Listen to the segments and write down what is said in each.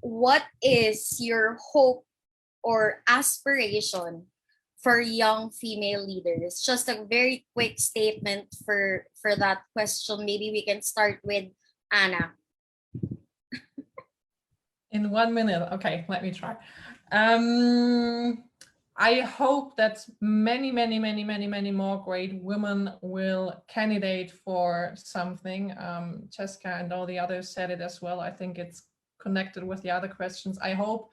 What is your hope or aspiration for young female leaders? Just a very quick statement for that question. Maybe we can start with Anna. In 1 minute. Okay, let me try. I hope that many more great women will candidate for something. Jessica and all the others said it as well. I think it's connected with the other questions. I hope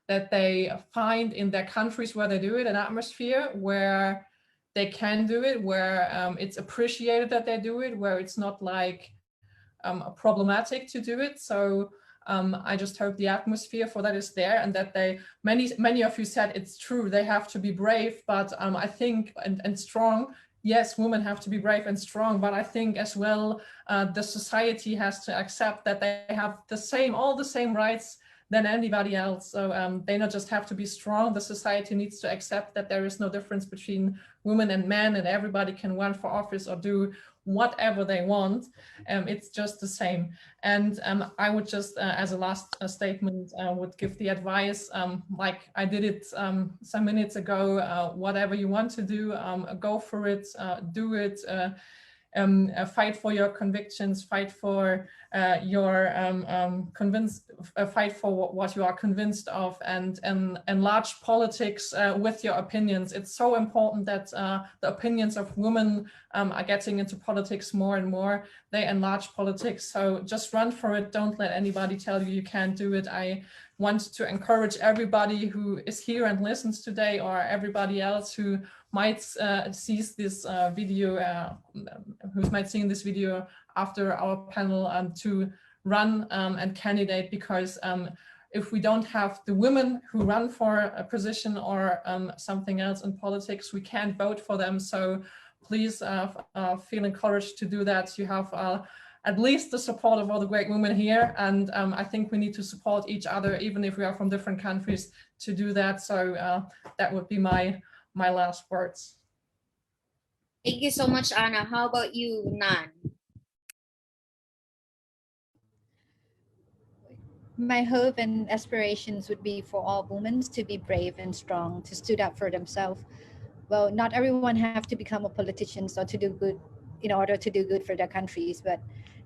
that they find in their countries where they do it an atmosphere where they can do it, where it's appreciated that they do it, where it's not like problematic to do it. So I just hope the atmosphere for that is there, and that they, many of you said it's true, they have to be brave, but I think, and strong. Yes, women have to be brave and strong, but I think as well, the society has to accept that they have all the same rights than anybody else. So they not just have to be strong, the society needs to accept that there is no difference between women and men, and everybody can run for office or do whatever they want. It's just the same. And I would just, as a last statement, would give the advice, like I did it some minutes ago, whatever you want to do, go for it, do it, fight for your convictions, fight for fight for what you are convinced of, and enlarge politics with your opinions. It's so important that the opinions of women are getting into politics more and more. They enlarge politics, so just run for it. Don't let anybody tell you you can't do it. I want to encourage everybody who is here and listens today, or everybody else who might see this video, who might see this video after our panel, to run and candidate, because if we don't have the women who run for a position or something else in politics, we can't vote for them. So please feel encouraged to do that. You have at least the support of all the great women here, and I think we need to support each other, even if we are from different countries, to do that. So that would be my last words. Thank you so much, Anna. How about you, Nan? My hope and aspirations would be for all women to be brave and strong, to stood up for themselves. Well, not everyone have to become a politician or to do good in order to do good for their countries, but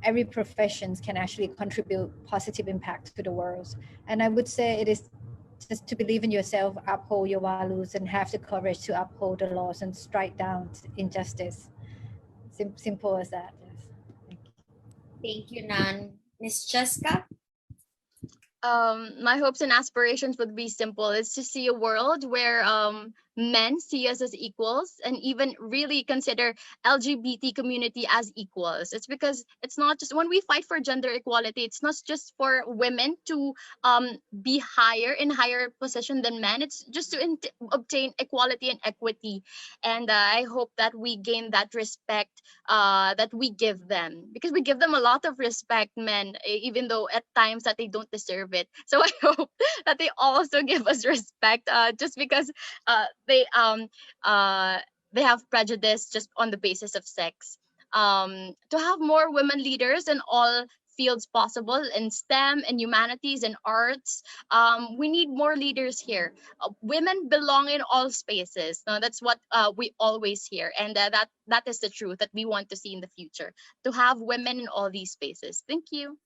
every profession can actually contribute positive impact to the world. And I would say it is just to believe in yourself, uphold your values, and have the courage to uphold the laws and strike down injustice. Simple as that. Yes. Thank you, Nan. Miss Jessica? My hopes and aspirations would be simple. It's to see a world where men see us as equals, and even really consider LGBT community as equals. It's because it's not just when we fight for gender equality, it's not just for women to be higher position than men. It's just to obtain equality and equity. And I hope that we gain that respect that we give them, because we give them a lot of respect, men, even though at times that they don't deserve it. So I hope that they also give us respect, just because they have prejudice just on the basis of sex. To have more women leaders in all fields possible, in STEM and humanities and arts. We need more leaders here. Women belong in all spaces. That's what we always hear, and that is the truth that we want to see in the future, to have women in all these spaces. Thank you.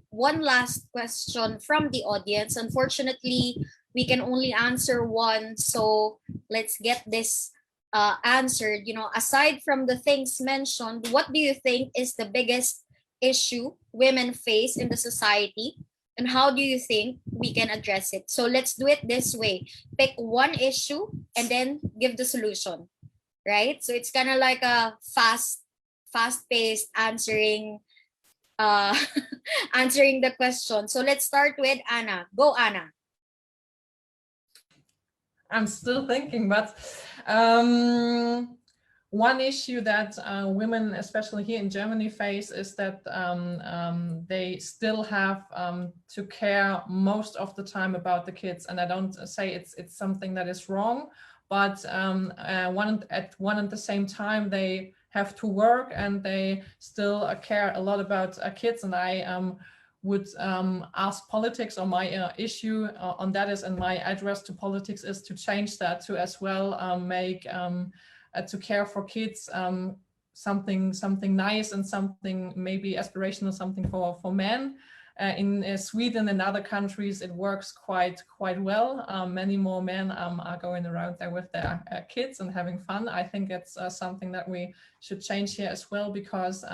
One last question from the audience. Unfortunately, we can only answer one, so let's get this answered. Aside from the things mentioned, what do you think is the biggest issue women face in the society, and how do you think we can address it? So let's do it this way. Pick one issue and then give the solution, right? So it's kind of like a fast-paced answering answering the question. So let's start with Anna. Go, Anna. I'm still thinking, but one issue that women, especially here in Germany, face is that they still have to care most of the time about the kids. And I don't say it's something that is wrong, but at one and the same time, they have to work and they still care a lot about kids. And I would ask politics, or my issue on that is, and my address to politics is to change that, to as well make to care for kids, something nice and something maybe aspirational, something for men. In Sweden and other countries, it works quite well. Many more men are going around there with their kids and having fun. I think it's something that we should change here as well, because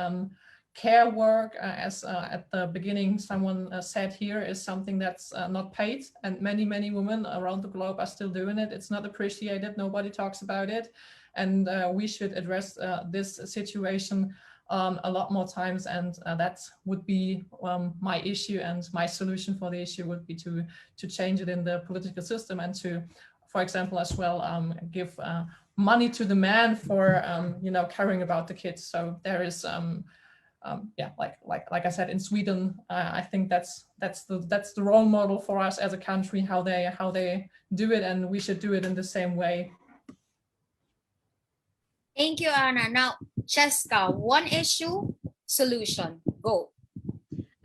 care work, as at the beginning someone said here, is something that's not paid, and many women around the globe are still doing it. It's not appreciated, nobody talks about it, and we should address this situation a lot more times, and that would be my issue, and my solution for the issue would be to change it in the political system, and to, for example, as well give money to the man for caring about the kids. So there is yeah, like I said, in Sweden, I think that's the role model for us as a country, how they do it, and we should do it in the same way. Thank you, Anna. Now, Cheska, one issue, solution. Go.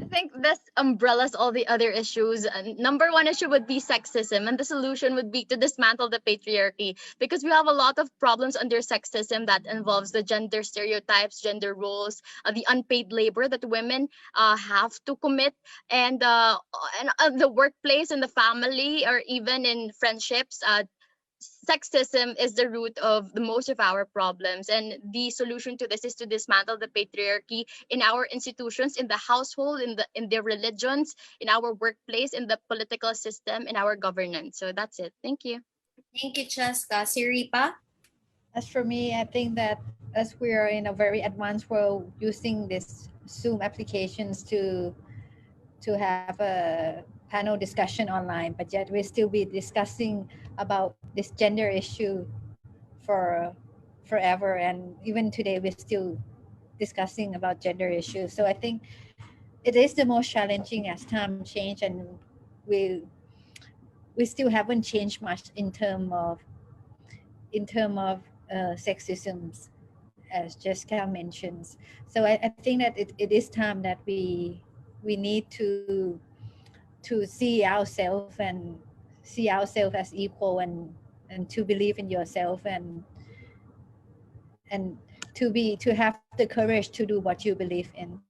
I think this umbrellas all the other issues. And number one issue would be sexism, and the solution would be to dismantle the patriarchy, because we have a lot of problems under sexism that involves the gender stereotypes, gender roles, the unpaid labor that women have to commit, and the workplace and the family, or even in friendships. Sexism is the root of the most of our problems, and the solution to this is to dismantle the patriarchy in our institutions, in the household, in their religions, in our workplace, in the political system, in our governance. So that's it. Thank you. Thank you, Cheska. Siripa? As for me, I think that as we are in a very advanced world using this Zoom applications to have a panel discussion online, but yet we'll still be discussing about this gender issue for forever, and even today we're still discussing about gender issues. So I think it is the most challenging as time change, and we still haven't changed much in term of sexism, as Jessica mentions. So I think that it is time that we need to see ourselves as equal, and to believe in yourself, and to have the courage to do what you believe in.